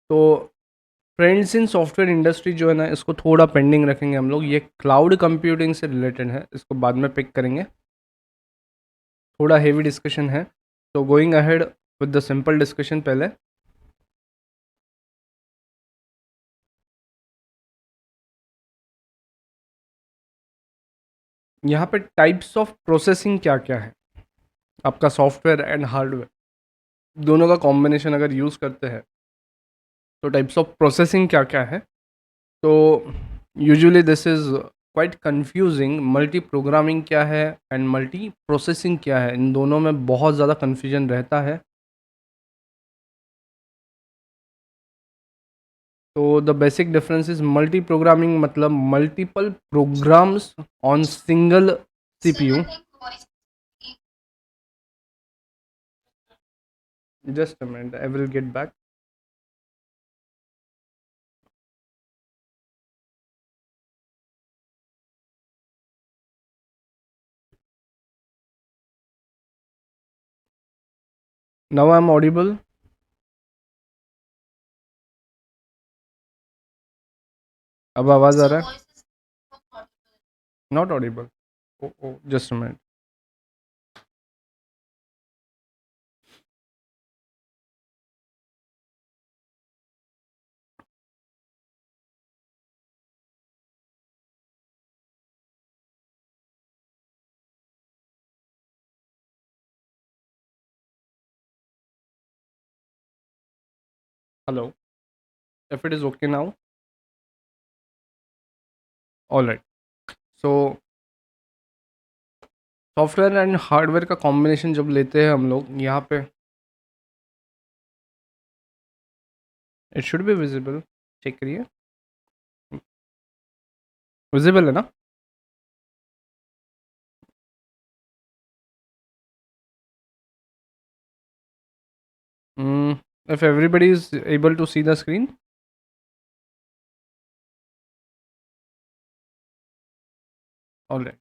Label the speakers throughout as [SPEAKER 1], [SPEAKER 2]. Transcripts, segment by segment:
[SPEAKER 1] तो फ्रेंड्स इन software industry जो है ना, इसको थोड़ा पेंडिंग रखेंगे हम लोग। ये क्लाउड कंप्यूटिंग से रिलेटेड है, इसको बाद में पिक करेंगे। थोड़ा हेवी डिस्कशन है, तो going ahead with the simple discussion पहले। यहाँ पे टाइप्स ऑफ प्रोसेसिंग क्या क्या है, आपका सॉफ्टवेयर एंड हार्डवेयर दोनों का कॉम्बिनेशन अगर यूज़ करते हैं तो टाइप्स ऑफ प्रोसेसिंग क्या क्या है। तो usually this is quite confusing. Multi programming क्या है एंड मल्टी प्रोसेसिंग क्या है, इन दोनों में बहुत ज़्यादा कन्फ्यूजन रहता है। तो the basic difference is multi programming मतलब multiple programs on single CPU. Just a minute, I will get back. Now I am audible? अब आवाज आ रहा है? Not audible? Oh oh, just a minute. Hello, if it is okay now? Alright. So software and hardware का combination जब लेते हैं हम लोग यहाँ पे, it should be visible. Check करिए, विजिबल है ना? If everybody is able to see the screen. Alright,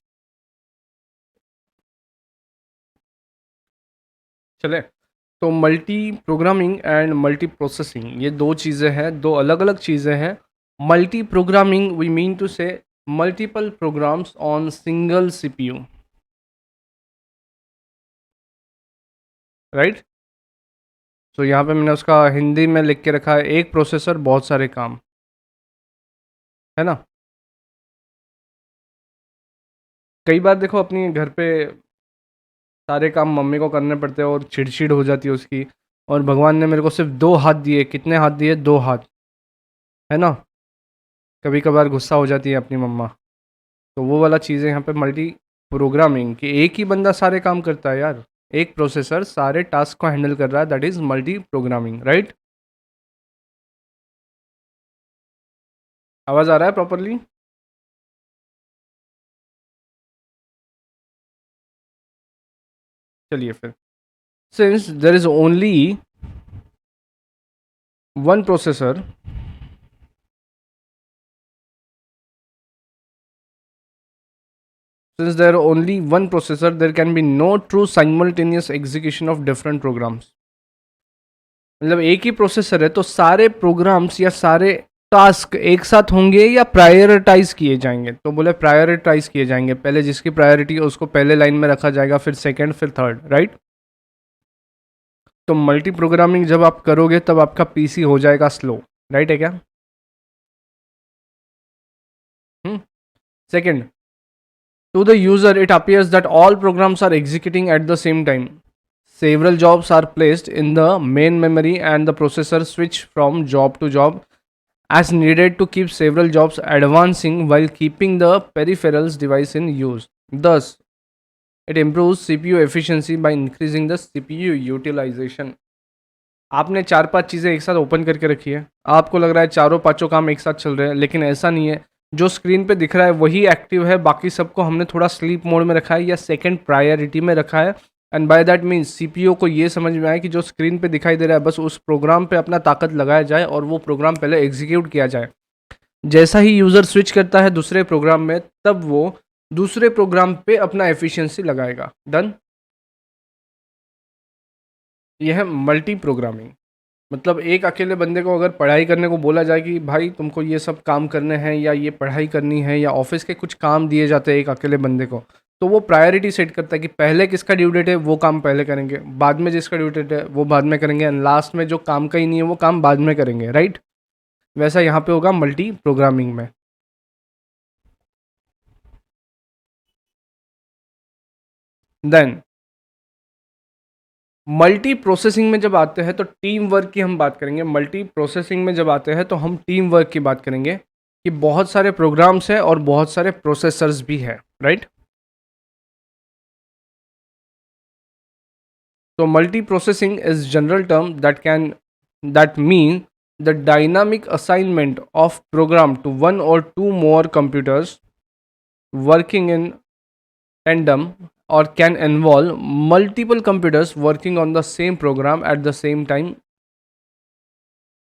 [SPEAKER 1] चले। तो multi programming and multi processing ये दो चीज़ें हैं, दो अलग अलग चीज़ें हैं। Multi programming we mean to say multiple programs on single CPU, right? तो यहाँ पे मैंने उसका हिंदी में लिख के रखा है, एक प्रोसेसर बहुत सारे काम, है ना? कई बार देखो अपनी घर पे सारे काम मम्मी को करने पड़ते हैं और चिड़चिड़ हो जाती है उसकी। और भगवान ने मेरे को सिर्फ दो हाथ दिए, कितने हाथ दिए? दो हाथ, है ना? कभी कभार गुस्सा हो जाती है अपनी मम्मा। तो वो वाला चीज़ है यहाँ पे मल्टी प्रोग्रामिंग, कि एक ही बंदा सारे काम करता है यार, एक प्रोसेसर सारे टास्क को हैंडल कर रहा है, that is multi programming, right? आवाज़ आ रहा है प्रॉपरली? चलिए फिर, since there is only one processor, since there are only one processor there can be no true simultaneous execution of different programs। मतलब एक ही प्रोसेसर है तो सारे प्रोग्राम्स या सारे टास्क एक साथ होंगे या प्रायोरिटाइज किए जाएंगे? तो बोले प्रायोरिटाइज किए जाएंगे, पहले जिसकी प्रायोरिटी है उसको पहले लाइन में रखा जाएगा, फिर सेकंड, फिर थर्ड, राइट? तो मल्टी प्रोग्रामिंग जब आप करोगे तब आपका पीसी हो जाएगा स्लो, राइट है क्या? Second, to the user it appears that all programs are executing at the same time. Several jobs are placed in the main memory and the processor switch from job to job as needed to keep several jobs advancing while keeping the peripherals device in use. Thus, it improves CPU efficiency by increasing the CPU utilization. आपने चार पांच चीज़ें एक साथ open करके रखी है, आपको लग रहा है चारों पांचों काम एक साथ चल रहे हैं, लेकिन ऐसा नहीं है। जो स्क्रीन पे दिख रहा है वही एक्टिव है, बाकी सबको हमने थोड़ा स्लीप मोड में रखा है या सेकंड प्रायोरिटी में रखा है। And by that means CPU को ये समझ में आया कि जो स्क्रीन पे दिखाई दे रहा है बस उस प्रोग्राम पे अपना ताकत लगाया जाए और वो प्रोग्राम पहले एग्जीक्यूट किया जाए। जैसा ही यूज़र स्विच करता है दूसरे प्रोग्राम में, तब वो दूसरे प्रोग्राम पे अपना एफिशिएंसी लगाएगा। डन? यह है मल्टी प्रोग्रामिंग। मतलब एक अकेले बंदे को अगर पढ़ाई करने को बोला जाए कि भाई तुमको ये सब काम करने हैं या ये पढ़ाई करनी है या ऑफिस के कुछ काम दिए जाते हैं एक अकेले बंदे को, तो वो प्रायोरिटी सेट करता है कि पहले किसका ड्यू डेट है वो काम पहले करेंगे, बाद में जिसका ड्यू डेट है वो बाद में करेंगे, एंड लास्ट में जो काम का ही नहीं है वो काम बाद में करेंगे, राइट? वैसा यहाँ पे होगा मल्टी प्रोग्रामिंग में। देन मल्टी प्रोसेसिंग में जब आते हैं तो टीम वर्क की हम बात करेंगे। मल्टी प्रोसेसिंग में जब आते हैं तो हम टीम वर्क की बात करेंगे कि बहुत सारे प्रोग्राम्स हैं और बहुत सारे प्रोसेसर्स भी हैं, राइट? तो multi processing is general term that mean the dynamic assignment of program to one और two more computers working in tandem or can involve multiple computers working on the same program at the same time।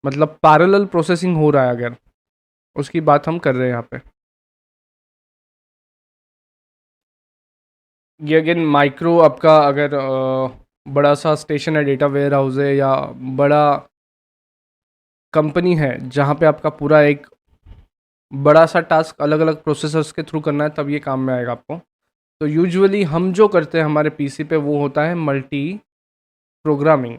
[SPEAKER 1] मतलब parallel processing हो रहा है अगर, उसकी बात हम कर रहे हैं यहाँ पे। ये अगेन माइक्रो आपका अगर बड़ा सा स्टेशन है, डेटा वेयर हाउस है या बड़ा कंपनी है जहाँ पे आपका पूरा एक बड़ा सा टास्क अलग अलग प्रोसेसर्स के थ्रू करना है, तब ये काम में आएगा आपको। तो यूजुअली हम जो करते हैं हमारे पीसी पे वो होता है मल्टी प्रोग्रामिंग।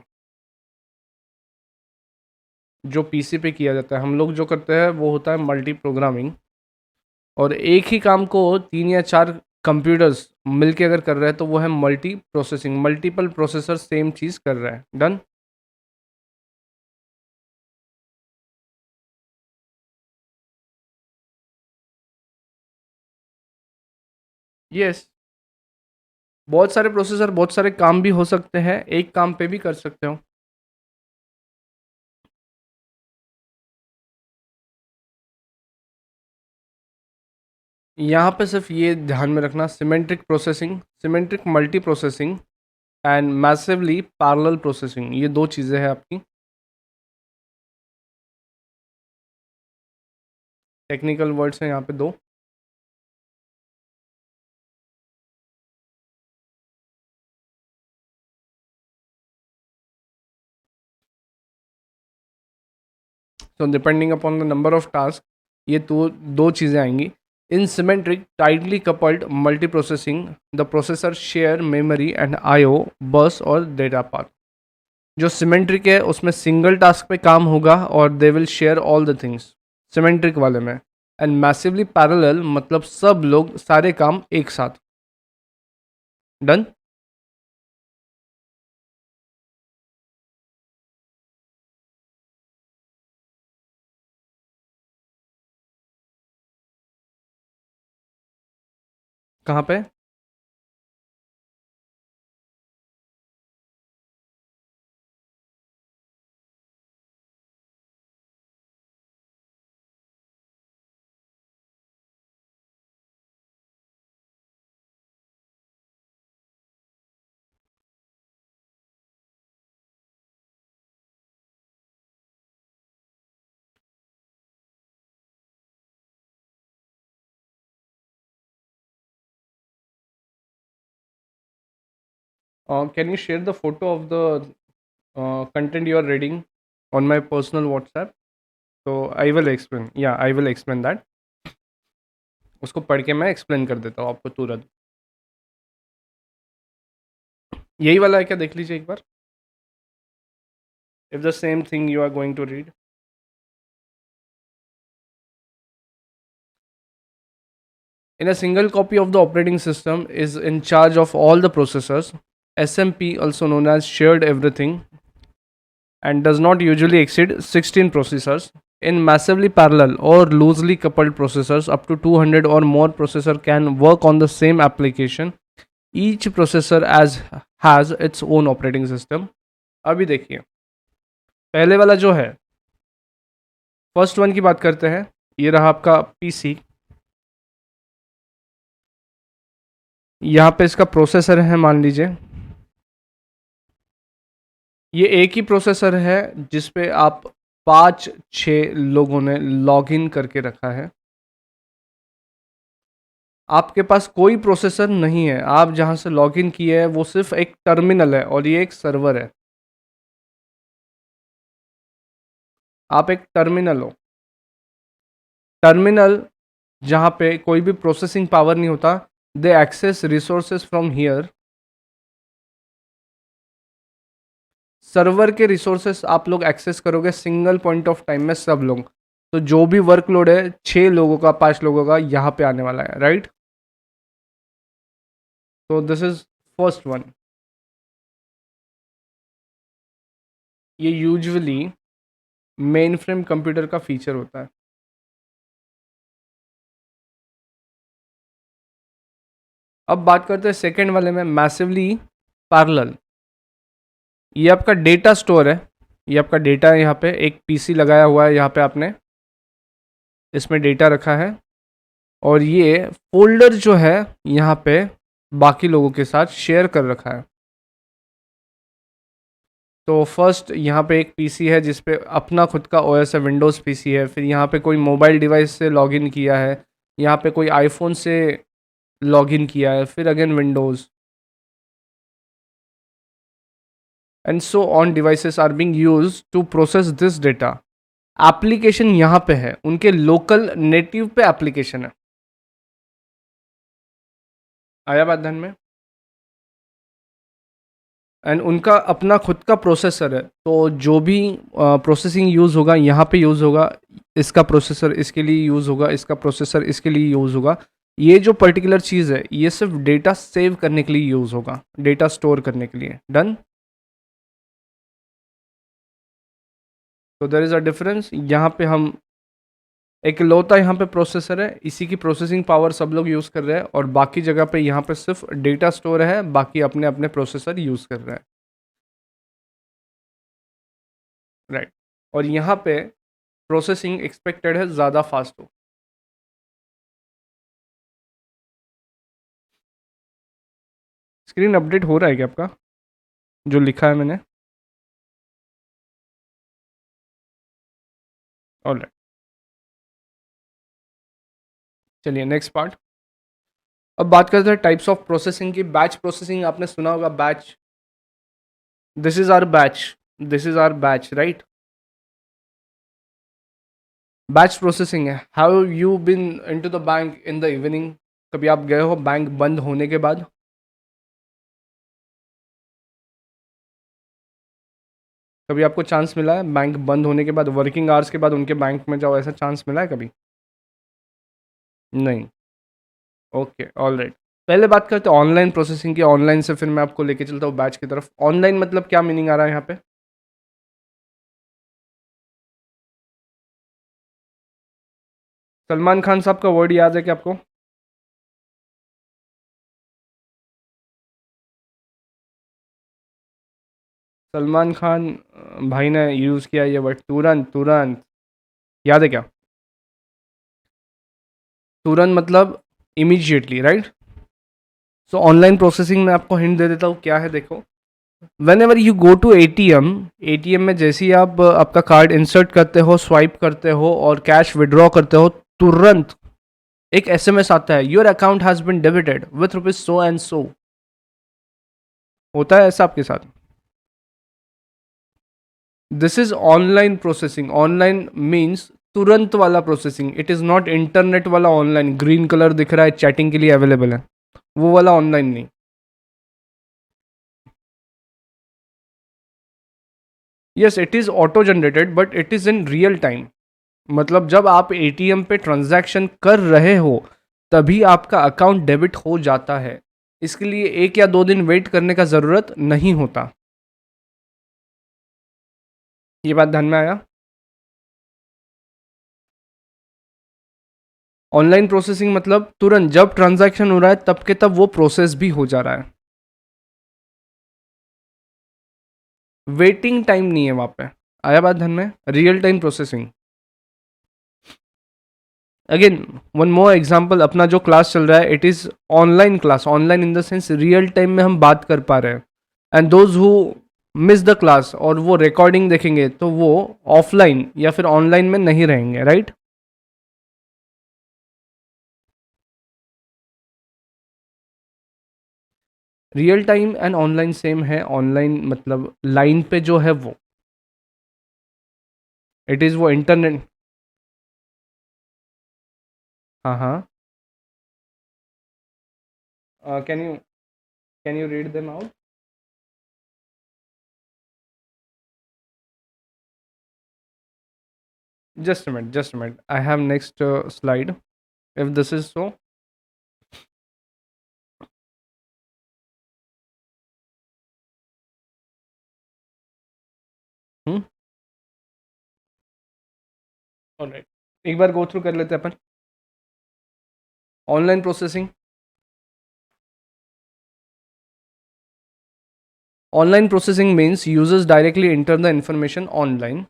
[SPEAKER 1] जो पीसी पे किया जाता है हम लोग जो करते हैं वो होता है मल्टी प्रोग्रामिंग। और एक ही काम को 3 या 4 कंप्यूटर्स मिलके अगर कर रहे हैं तो वो है multi processing. Multiple processor same चीज़ कर रहे हैं। डन। यस, बहुत सारे प्रोसेसर बहुत सारे काम भी हो सकते हैं, एक काम पे भी कर सकते हो। यहाँ पे सिर्फ ये ध्यान में रखना, symmetric processing, symmetric multi processing and massively parallel processing, ये 2 चीज़ें हैं आपकी। टेक्निकल वर्ड्स हैं यहाँ पे 2। So depending upon the number of task ये तो 2 चीज़ें आएंगी। In symmetric tightly coupled multi processing the processor share memory and IO bus और डेटा पाथ। जो सिमेट्रिक है उसमें सिंगल टास्क पे काम होगा और they will share all the things, symmetric वाले में। एंड मैसिवली पैरेलल मतलब सब लोग सारे काम एक साथ। डन। कहाँ पे? Can you share the photo of the content you are reading on my personal WhatsApp? तो आई विल एक्सप्लेन, या आई विल एक्सप्लेन दैट। उसको पढ़ के मैं एक्सप्लेन कर देता हूँ आपको तुरंत। यही वाला है क्या? देख लीजिए एक बार, if the same thing you are going to read. In a single copy of the operating system is in charge of all the processors. SMP, also known as shared everything, and does not usually exceed 16 processors. In massively parallel or loosely coupled processors, up to 200 or more processor can work on the same application. Each processor as has its own operating system. अभी देखिए, पहले वाला जो है, first one की बात करते हैं। ये रहा आपका पीसी। यहाँ पे इसका प्रोसेसर है, मान लीजिए ये एक ही प्रोसेसर है जिस पे आप 5-6 लोगों ने लॉगिन करके रखा है। आपके पास कोई प्रोसेसर नहीं है, आप जहाँ से लॉगिन किए हैं वो सिर्फ एक टर्मिनल है और ये एक सर्वर है। आप एक टर्मिनल हो, टर्मिनल जहाँ पे कोई भी प्रोसेसिंग पावर नहीं होता, they access resources from here. Server के रिसोर्सेस आप लोग एक्सेस करोगे सिंगल पॉइंट ऑफ टाइम में सब लोग। तो जो भी वर्कलोड है 6 लोगों का, 5 लोगों का यहाँ पे आने वाला है, राइट। तो दिस इज फर्स्ट वन। ये यूजुअली मेन फ्रेम कंप्यूटर का फीचर होता है। अब बात करते हैं सेकेंड वाले में, मैसिवली पैरेलल। ये आपका डेटा स्टोर है, ये आपका डेटा है, यहाँ पे एक पीसी लगाया हुआ है, यहाँ पे आपने इसमें डेटा रखा है, और ये फोल्डर जो है यहाँ पे बाकी लोगों के साथ शेयर कर रखा है। तो फर्स्ट यहाँ पे एक पीसी है जिस पे अपना खुद का ओएस है, विंडोज़ पीसी है। फिर यहाँ पे कोई मोबाइल डिवाइस से लॉगिन किया है, यहाँ पे कोई आईफोन से लॉगिन किया है, फिर again Windows, and so on devices are being used to process this data. Application यहाँ पे है, उनके लोकल नेटिव पे एप्लीकेशन है। आया बात ध्यान में। एंड उनका अपना खुद का प्रोसेसर है, तो जो भी प्रोसेसिंग यूज़ होगा यहाँ पे यूज़ होगा, इसका प्रोसेसर इसके लिए यूज़ होगा, इसका प्रोसेसर इसके लिए यूज़ होगा। ये जो पर्टिकुलर चीज़ है ये सिर्फ डेटा सेव करने के लिए यूज़ होगा, डेटा स्टोर करने के लिए। डन। तो देयर इज़ अ डिफरेंस। यहाँ पे हम एक लौता यहाँ पे प्रोसेसर है, इसी की प्रोसेसिंग पावर सब लोग यूज़ कर रहे हैं, और बाकी जगह पे यहाँ पे सिर्फ डेटा स्टोर है, बाकी अपने अपने प्रोसेसर यूज़ कर रहे हैं, राइट। और यहाँ पे प्रोसेसिंग एक्सपेक्टेड है ज़्यादा फास्ट हो। स्क्रीन अपडेट हो रहा है क्या आपका, जो लिखा है मैंने? ऑलराइट, चलिए नेक्स्ट पार्ट। अब बात करते हैं टाइप्स ऑफ प्रोसेसिंग की। बैच प्रोसेसिंग आपने सुना होगा, batch. This is our batch, this is our batch, right. Batch processing है। How you been into the bank in the evening? कभी आप गए हो बैंक बंद होने के बाद? कभी आपको चांस मिला है बैंक बंद होने के बाद, वर्किंग आवर्स के बाद उनके बैंक में जाओ, ऐसा चांस मिला है कभी? नहीं। Okay, all right. पहले बात करते हैं ऑनलाइन प्रोसेसिंग की। ऑनलाइन से फिर मैं आपको लेके चलता हूँ बैच की तरफ। ऑनलाइन मतलब क्या मीनिंग आ रहा है यहाँ पे? सलमान खान साहब का वर्ड याद है क्या आपको? सलमान खान भाई ने यूज़ किया ये वर्ड, तुरंत। तुरंत याद है क्या? तुरंत मतलब immediately, right. So online processing में आपको हिंट दे देता हूँ क्या है, देखो। Whenever you go to ATM, ATM में जैसे ही आप आपका कार्ड इंसर्ट करते हो, स्वाइप करते हो और कैश विड्रॉ करते हो, तुरंत एक एसएमएस आता है, your account has been debited with rupees so and सो। होता है ऐसा आपके साथ? This is online processing. Online means तुरंत वाला processing. It is not internet वाला ऑनलाइन, ग्रीन कलर दिख रहा है चैटिंग के लिए अवेलेबल है, वो वाला ऑनलाइन नहीं। Yes, it is auto generated but it is in real time. मतलब जब आप एटीएम पे ट्रांजैक्शन कर रहे हो तभी आपका अकाउंट डेबिट हो जाता है। इसके लिए 1 या 2 दिन वेट करने का ज़रूरत नहीं होता। ये बात ध्यान में आया? ऑनलाइन प्रोसेसिंग मतलब तुरंत जब ट्रांजैक्शन हो रहा है तब के तब वो प्रोसेस भी हो जा रहा है। वेटिंग टाइम नहीं है वहाँ पे। आया बात ध्यान में? Real time processing. Again one more example, अपना जो क्लास चल रहा है it is online class. Online in the sense real time में हम बात कर पा रहे हैं। And those who miss the class और वो रिकॉर्डिंग देखेंगे तो वो ऑफलाइन या फिर ऑनलाइन में नहीं रहेंगे, right. Real time and online same है। ऑनलाइन मतलब लाइन पे जो है वो, इट इज़ वो इंटरनेट। हाँ हाँ। Can you read them out? Just a minute. I have next slide. If this is so, hmm? All right. एक बार go through कर लेते हैं अपन. Online processing. Online processing means users directly enter the information online.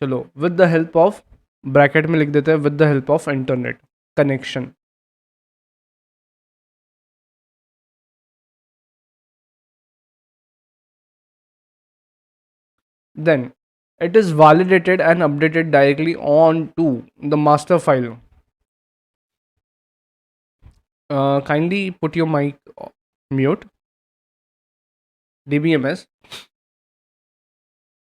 [SPEAKER 1] चलो, with the help of bracket में लिख देते हैं with the help of internet connection. Then it is validated and updated directly on to the master file. Kindly put your mic mute. DBMS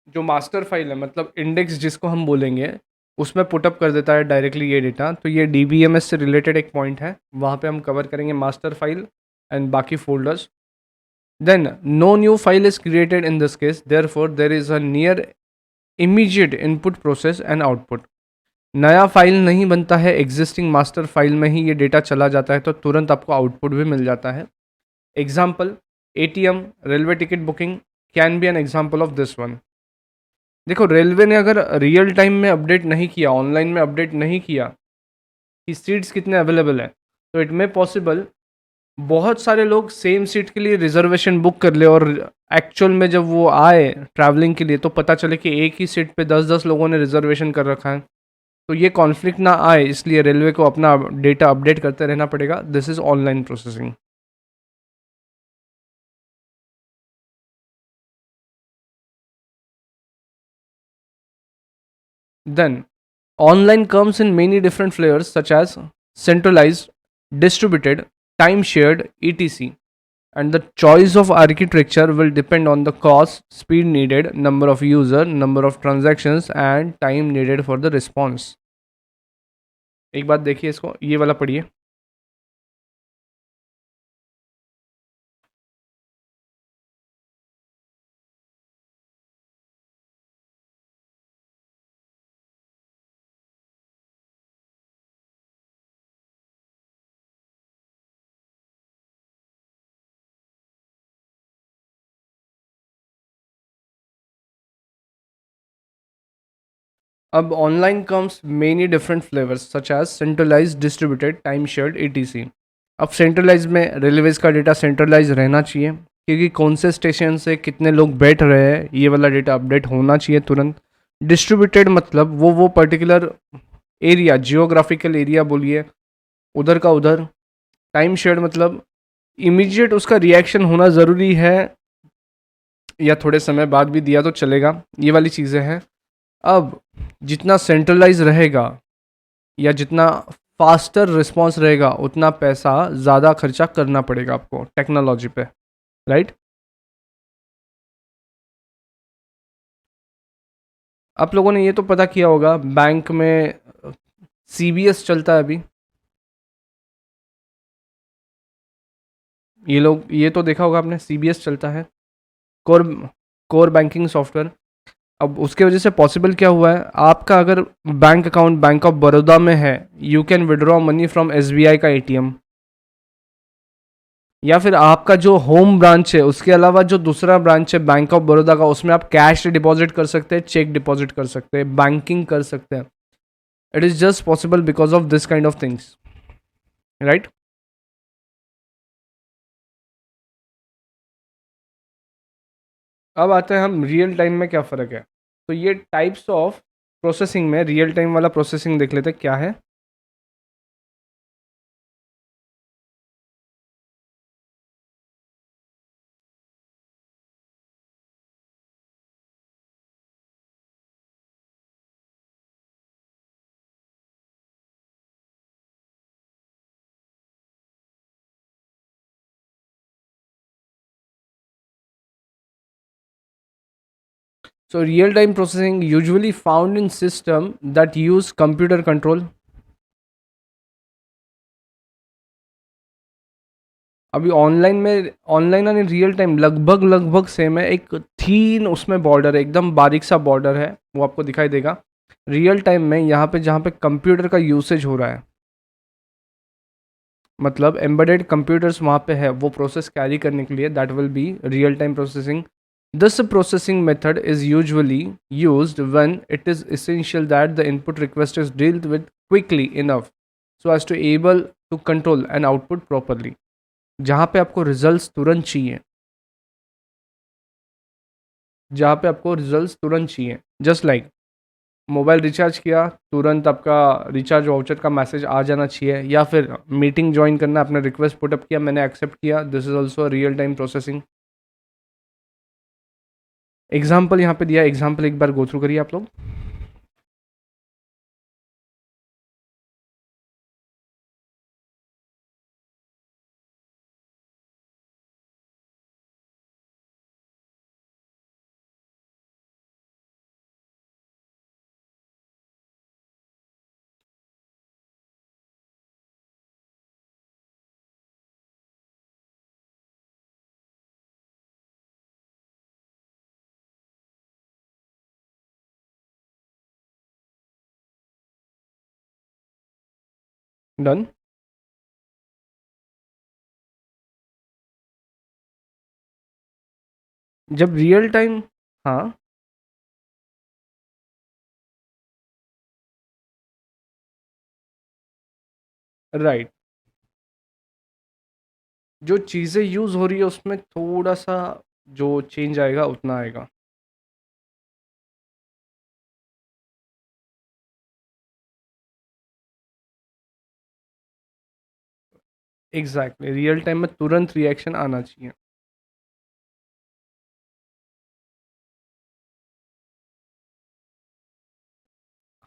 [SPEAKER 1] जो master file है, मतलब index जिसको हम बोलेंगे, उसमें पुटअप कर देता है डायरेक्टली ये डेटा। तो ये DBMS से रिलेटेड एक पॉइंट है, वहाँ पे हम कवर करेंगे मास्टर फाइल एंड बाकी folders. Then no new file is created in this case, therefore there is a near immediate input process and output. नया फाइल नहीं बनता है, एग्जिस्टिंग मास्टर फाइल में ही ये डेटा चला जाता है, तो तुरंत आपको आउटपुट भी मिल जाता है। Example, ATM railway ticket booking can be an example of this one. देखो, रेलवे ने अगर रियल टाइम में अपडेट नहीं किया, ऑनलाइन में अपडेट नहीं किया कि सीट्स कितने अवेलेबल है, तो इट मे पॉसिबल बहुत सारे लोग सेम सीट के लिए रिजर्वेशन बुक कर ले, और एक्चुअल में जब वो आए ट्रैवलिंग के लिए तो पता चले कि एक ही सीट पे 10-10 लोगों ने रिजर्वेशन कर रखा है। तो ये कॉन्फ्लिक्ट ना आए, इसलिए रेलवे को अपना डेटा अपडेट करते रहना पड़ेगा। This is online processing. Then, online comes in many different flavors such as centralized, distributed, time shared, etc. And the choice of architecture will depend on the cost, speed needed, number of user, number of transactions and time needed for the response. एक बात देखिए, इसको ये वाला पढ़िए। अब online comes many different flavours such as centralise, distributed, time shared, etc. अब centralise में रेलवेज का डेटा सेंट्रलाइज रहना चाहिए, क्योंकि कौन से स्टेशन से कितने लोग बैठ रहे हैं ये वाला डेटा अपडेट होना चाहिए तुरंत। डिस्ट्रीब्यूटेड मतलब वो पर्टिकुलर एरिया, जियोग्राफिकल एरिया बोलिए, उधर का उधर। टाइम शेयर्ड मतलब इमीडिएट उसका रिएक्शन होना ज़रूरी है, या थोड़े समय बाद भी दिया तो चलेगा, ये वाली चीज़ें हैं। अब जितना सेंट्रलाइज रहेगा या जितना फास्टर रिस्पॉन्स रहेगा, उतना पैसा ज़्यादा खर्चा करना पड़ेगा आपको टेक्नोलॉजी पे, राइट? आप लोगों ने ये तो पता किया होगा, बैंक में CBS चलता है अभी। ये तो देखा होगा आपने, CBS चलता है, कोर कोर बैंकिंग सॉफ्टवेयर। अब उसके वजह से पॉसिबल क्या हुआ है, आपका अगर bank account bank of Baroda में है, you can withdraw money from SBI का ATM, या फिर आपका जो होम ब्रांच है उसके अलावा जो दूसरा ब्रांच है बैंक ऑफ बड़ौदा का, उसमें आप कैश डिपॉजिट कर सकते हैं, चेक डिपॉजिट कर सकते हैं, बैंकिंग कर सकते हैं। It is just possible because of this kind of things, right? अब आते हैं हम रियल टाइम में क्या फ़र्क है। तो ये टाइप्स ऑफ प्रोसेसिंग में रियल टाइम वाला प्रोसेसिंग देख लेते हैं क्या है। So real time processing usually found in system that use computer control. अभी ऑनलाइन और रियल टाइम लगभग लगभग सेम है, एक थीन उसमें बॉर्डर है, एकदम बारीक सा बॉर्डर है, वो आपको दिखाई देगा। रियल टाइम में यहाँ पे जहाँ पे कंप्यूटर का यूसेज हो रहा है, मतलब एम्बेडेड कंप्यूटर्स वहाँ पे है वो प्रोसेस कैरी करने के लिए, that will be real time processing. This processing method is usually used when it is essential that the input request is dealt with quickly enough so as to able to control and output properly. जहाँ पे आपको results तुरंत चाहिए, जहाँ पे आपको results तुरंत चाहिए, जस्ट लाइक मोबाइल रिचार्ज किया, तुरंत आपका रिचार्ज वाउचर का मैसेज आ जाना चाहिए, या फिर मीटिंग ज्वाइन करना, आपने रिक्वेस्ट पुटअप किया, मैंने एक्सेप्ट किया, this is also real time processing. Example यहाँ पे दिया, एग्जाम्पल एक बार गो थ्रू करिए आप लोग। डन। जब रियल टाइम, हाँ राइट, जो चीज़ें यूज़ हो रही है उसमें थोड़ा सा जो चेंज आएगा उतना आएगा। एग्जैक्टली, रियल टाइम में तुरंत रिएक्शन आना चाहिए।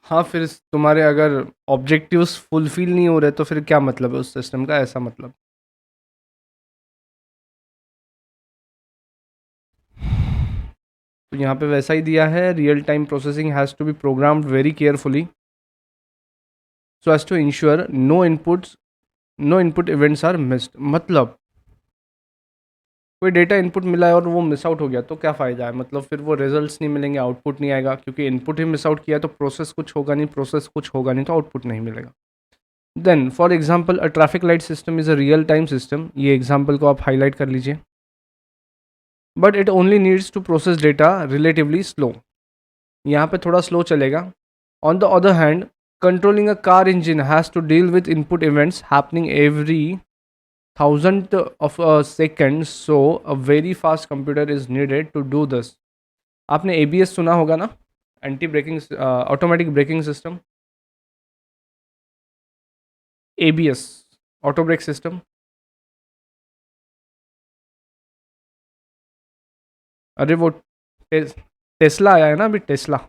[SPEAKER 1] हाँ, फिर तुम्हारे अगर ऑब्जेक्टिव्स फुलफिल नहीं हो रहे तो फिर क्या मतलब है उस सिस्टम का, ऐसा मतलब। तो यहाँ पे वैसा ही दिया है, real time processing has to be programmed very carefully so as to ensure no input events are missed. मतलब कोई डेटा इनपुट मिला है और वो मिस आउट हो गया तो क्या फ़ायदा है, मतलब फिर वो रिजल्ट्स नहीं मिलेंगे, आउटपुट नहीं आएगा, क्योंकि इनपुट ही मिस आउट किया तो प्रोसेस कुछ होगा नहीं, प्रोसेस कुछ होगा नहीं तो आउटपुट नहीं मिलेगा। Then for example a traffic light system is a real time system, ये एग्जाम्पल को आप हाईलाइट कर लीजिए। But it only needs to process data relatively slow, यहाँ पे थोड़ा स्लो चलेगा। On the other hand, controlling a car engine has to deal with input events happening every thousandth of a second, so a very fast computer is needed to do this. आपने ABS सुना होगा ना, anti braking automatic braking system, ABS auto brake system. अरे वो Tesla आया है ना अभी, टेस्ला,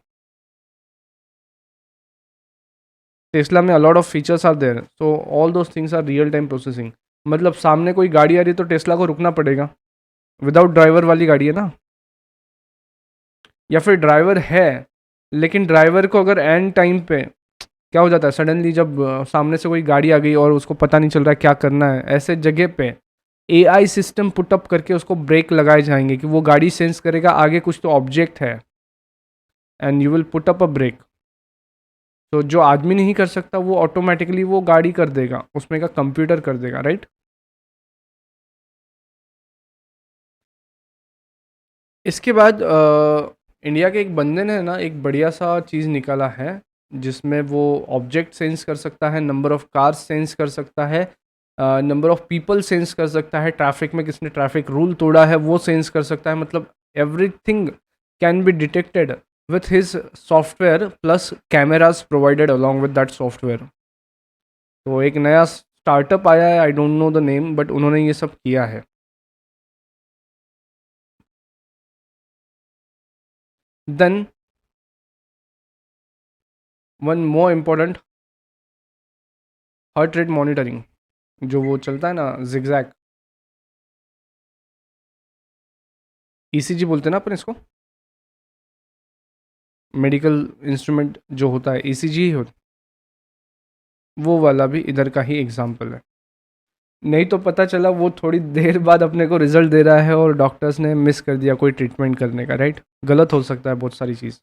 [SPEAKER 1] टेस्ला में a lot of features are there, so all those things are real time processing. मतलब सामने कोई गाड़ी आ रही है तो टेस्ला को रुकना पड़ेगा, विदाउट ड्राइवर वाली गाड़ी है ना, या फिर ड्राइवर है लेकिन ड्राइवर को अगर एंड टाइम पे क्या हो जाता है, सडनली जब सामने से कोई गाड़ी आ गई और उसको पता नहीं चल रहा है क्या करना है, ऐसे जगह पे AI सिस्टम पुटअप करके उसको ब्रेक लगाए जाएंगे कि वो गाड़ी सेंस करेगा आगे कुछ तो ऑब्जेक्ट है, and you will put up a break. तो जो आदमी नहीं कर सकता वो ऑटोमेटिकली वो गाड़ी कर देगा, उसमें का कंप्यूटर कर देगा, राइट। इसके बाद इंडिया के एक बंदे ने ना एक बढ़िया सा चीज़ निकाला है, जिसमें वो ऑब्जेक्ट सेंस कर सकता है, नंबर ऑफ कार्स सेंस कर सकता है, नंबर ऑफ पीपल सेंस कर सकता है, ट्रैफिक में किसने ट्रैफिक रूल तोड़ा है वो सेंस कर सकता है, मतलब everything can be detected with his software plus cameras provided along with that software. तो एक नया स्टार्टअप आया है, I don't know the name, but उन्होंने ये सब किया है। Then one more important, heart rate monitoring, जो वो चलता है ना जिगजैग, ECG बोलते हैं ना अपन इसको। मेडिकल इंस्ट्रूमेंट जो होता है ईसीजी ही होता, वो वाला भी इधर का ही एग्जाम्पल है। नहीं तो पता चला वो थोड़ी देर बाद अपने को रिजल्ट दे रहा है और डॉक्टर्स ने मिस कर दिया कोई ट्रीटमेंट करने का, राइट? गलत हो सकता है बहुत सारी चीज़।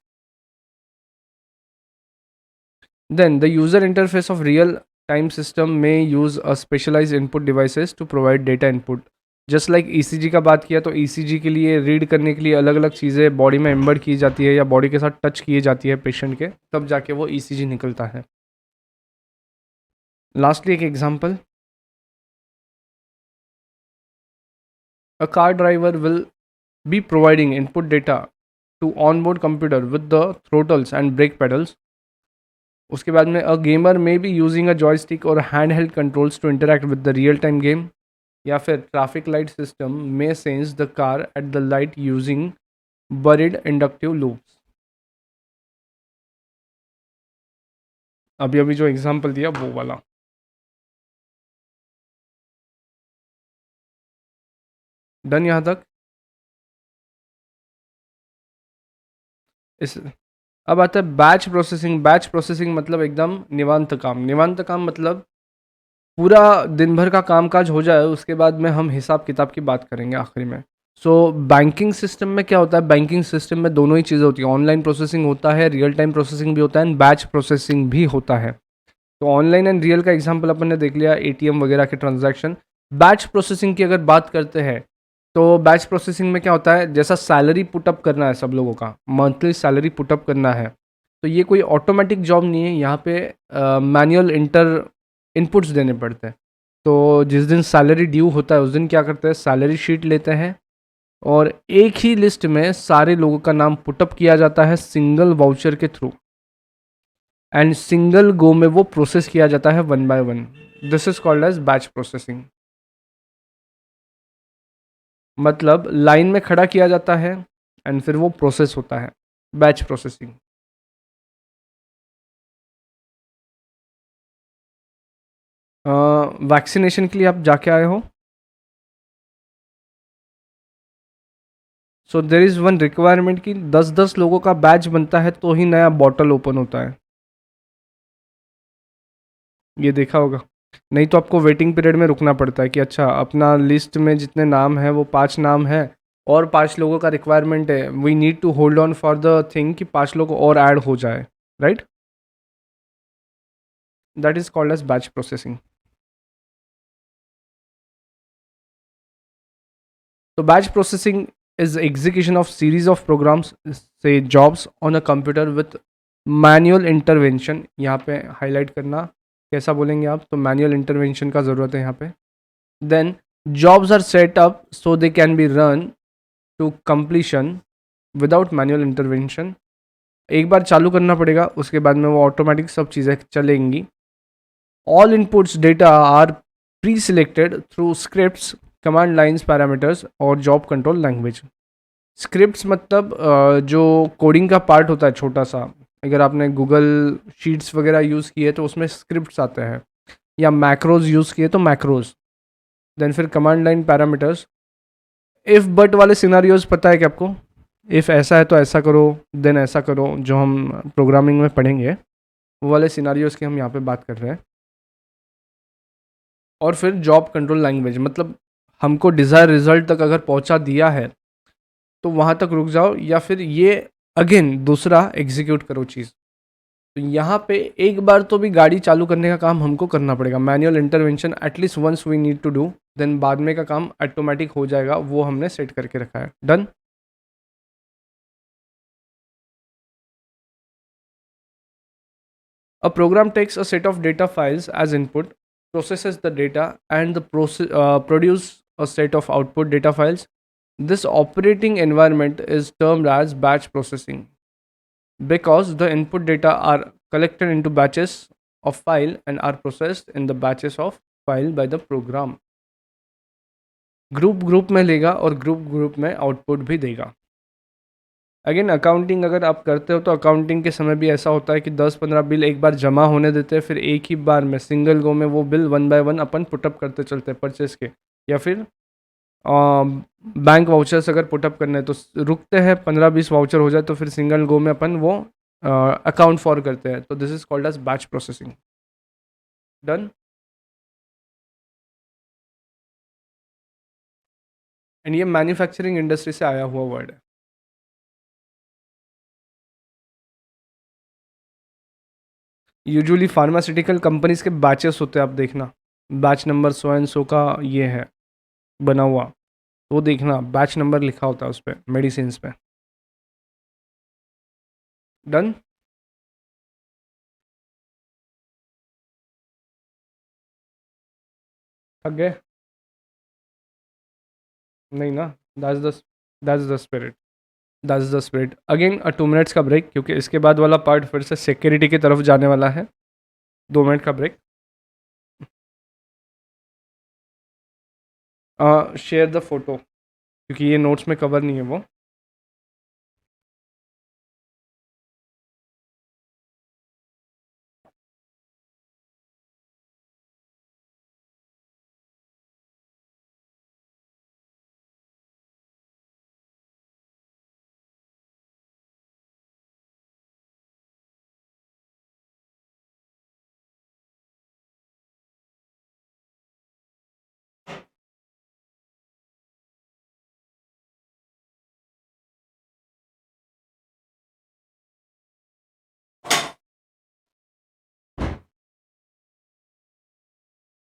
[SPEAKER 1] Then the user interface of real time system में use a specialised input devices to provide data input. Just like ECG का बात किया तो ईसीजी के लिए रीड करने के लिए अलग अलग चीज़ें बॉडी में एम्बेड की जाती है या बॉडी के साथ टच किए जाती है पेशेंट के, तब जाके वो ईसीजी निकलता है। लास्टली एक example, a car driver will be providing input data to onboard computer with the throttles and brake pedals. उसके बाद में a gamer may be using a joystick और hand held controls to interact with the real time game. या फिर traffic light system में sense the car at the light using buried inductive loops. अभी अभी जो एग्जांपल दिया वो वाला। डन यहाँ तक? इस अब आता है बैच प्रोसेसिंग। बैच प्रोसेसिंग मतलब एकदम निवांत काम। निवांत काम मतलब पूरा दिन भर का कामकाज हो जाए उसके बाद में हम हिसाब किताब की बात करेंगे आखिरी में। सो बैंकिंग सिस्टम में क्या होता है, बैंकिंग सिस्टम में दोनों ही चीज़ें होती हैं, ऑनलाइन प्रोसेसिंग होता है, रियल टाइम प्रोसेसिंग भी होता है एंड बैच प्रोसेसिंग भी होता है। तो ऑनलाइन एंड रियल का एग्जांपल अपन ने देख लिया, एटीएम वगैरह के ट्रांजैक्शन। बैच प्रोसेसिंग की अगर बात करते हैं तो बैच प्रोसेसिंग में क्या होता है, जैसा सैलरी पुटअप करना है सब लोगों का, मंथली सैलरी पुटअप करना है, तो ये कोई ऑटोमेटिक जॉब नहीं है, यहाँ पे मैनुअल इनपुट्स देने पड़ते हैं। तो जिस दिन सैलरी ड्यू होता है उस दिन क्या करते हैं, सैलरी शीट लेते हैं और एक ही लिस्ट में सारे लोगों का नाम पुटअप किया जाता है सिंगल वाउचर के थ्रू एंड सिंगल गो में वो प्रोसेस किया जाता है one by one. This is called as batch processing. मतलब लाइन में खड़ा किया जाता है एंड फिर वो प्रोसेस होता है, बैच प्रोसेसिंग। वैक्सीनेशन के लिए आप जाके आए हो, सो देर इज़ वन रिक्वायरमेंट कि 10-10 लोगों का बैच बनता है तो ही नया बॉटल ओपन होता है। ये देखा होगा। नहीं तो आपको वेटिंग पीरियड में रुकना पड़ता है कि अच्छा अपना लिस्ट में जितने नाम हैं वो 5 नाम है और 5 लोगों का रिक्वायरमेंट है, we need to hold on for the thing कि 5 लोग और ऐड हो जाए, राइट? That is called as batch processing. तो batch processing is execution of series of programs, say jobs on a computer with manual intervention। यहाँ पे highlight करना कैसा बोलेंगे आप, तो मैनुअल इंटरवेंशन का ज़रूरत है यहाँ पे। Then jobs are set up so they can be run to completion without manual intervention. एक बार चालू करना पड़ेगा उसके बाद में वो ऑटोमेटिक सब चीज़ें चलेंगी। All inputs data are pre selected through scripts, command lines, parameters और जॉब कंट्रोल लैंग्वेज। स्क्रिप्ट्स मतलब जो कोडिंग का पार्ट होता है छोटा सा, अगर आपने गूगल शीट्स वगैरह यूज़ किए तो उसमें स्क्रिप्ट्स आते हैं, या मैक्रोज यूज़ किए तो मैक्रोज। देन फिर command line, parameters. If but वाले सिनारियोज पता है कि आपको, इफ़ ऐसा है तो ऐसा करो, देन ऐसा करो, जो हम प्रोग्रामिंग में पढ़ेंगे वो वाले सिनारियोज की हम यहाँ पे बात कर रहे हैं। और फिर जॉब कंट्रोल लैंग्वेज मतलब हमको डिज़ायर रिजल्ट तक अगर पहुँचा दिया है तो वहाँ तक रुक जाओ, या फिर ये अगेन दूसरा एग्जीक्यूट करो चीज़। तो यहाँ पे एक बार तो भी गाड़ी चालू करने का काम हमको करना पड़ेगा, manual intervention at least once we need to do, then बाद में का काम ऑटोमेटिक हो जाएगा, वो हमने सेट करके रखा है। Done. A program takes a set of data files as input, processes the data, and produce a set of output data files. This operating environment is termed as batch processing because the input data are collected into batches of file and are processed in the batches of file by the program. Group group में लेगा और group group में output भी देगा। Again accounting अगर आप करते हो तो अकाउंटिंग के समय भी ऐसा होता है कि 10-15 बिल एक बार जमा होने देते हैं, फिर एक ही बार में सिंगल गो में वो bill one by one upon put up करते चलते हैं परचेस के, या फिर बैंक वाउचर्स अगर पुटअप करने हैं तो रुकते हैं, 15-20 वाउचर हो जाए तो फिर सिंगल गो में अपन वो अकाउंट फॉर करते हैं, तो this is called as batch processing. Done. And ये मैन्युफैक्चरिंग इंडस्ट्री से आया हुआ वर्ड है। यूजुअली फार्मास्यूटिकल कंपनीज के बैचेस होते हैं, आप देखना batch number so and so का ये है बना हुआ, तो वो देखना बैच नंबर लिखा होता है उस पर मेडिसिन पे। डन। थक गए? नहीं ना, that's the spirit, that's the spirit. Again 2 minutes का ब्रेक, क्योंकि इसके बाद वाला पार्ट फिर से सिक्योरिटी की तरफ जाने वाला है। 2 मिनट का ब्रेक। शेयर द फोटो, क्योंकि ये नोट्स में कवर नहीं है वो।